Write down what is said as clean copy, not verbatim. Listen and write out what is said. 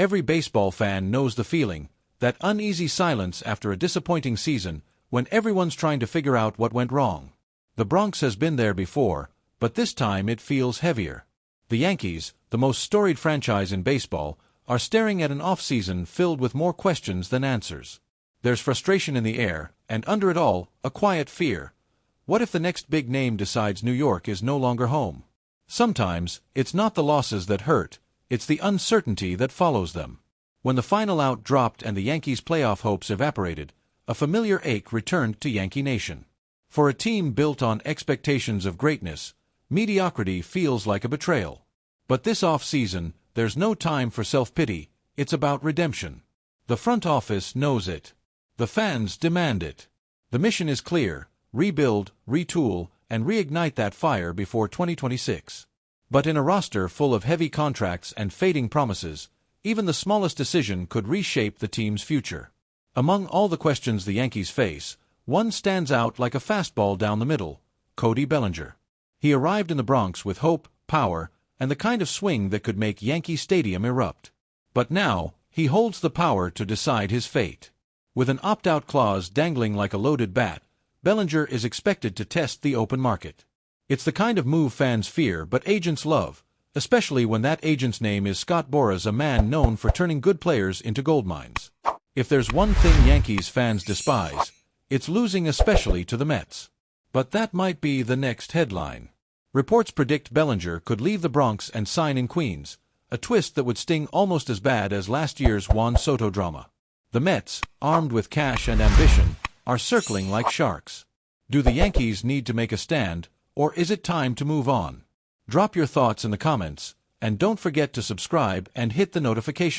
Every baseball fan knows the feeling, that uneasy silence after a disappointing season, when everyone's trying to figure out what went wrong. The Bronx has been there before, but this time it feels heavier. The Yankees, the most storied franchise in baseball, are staring at an offseason filled with more questions than answers. There's frustration in the air, and under it all, a quiet fear. What if the next big name decides New York is no longer home? Sometimes, it's not the losses that hurt, it's the uncertainty that follows them. When the final out dropped and the Yankees' playoff hopes evaporated, a familiar ache returned to Yankee Nation. For a team built on expectations of greatness, mediocrity feels like a betrayal. But this off-season, there's no time for self-pity, it's about redemption. The front office knows it. The fans demand it. The mission is clear: rebuild, retool, and reignite that fire before 2026. But in a roster full of heavy contracts and fading promises, even the smallest decision could reshape the team's future. Among all the questions the Yankees face, one stands out like a fastball down the middle: Cody Bellinger. He arrived in the Bronx with hope, power, and the kind of swing that could make Yankee Stadium erupt. But now, he holds the power to decide his fate. With an opt-out clause dangling like a loaded bat, Bellinger is expected to test the open market. It's the kind of move fans fear but agents love, especially when that agent's name is Scott Boras, a man known for turning good players into gold mines. If there's one thing Yankees fans despise, it's losing, especially to the Mets. But that might be the next headline. Reports predict Bellinger could leave the Bronx and sign in Queens, a twist that would sting almost as bad as last year's Juan Soto drama. The Mets, armed with cash and ambition, are circling like sharks. Do the Yankees need to make a stand, or is it time to move on? Drop your thoughts in the comments, and don't forget to subscribe and hit the notification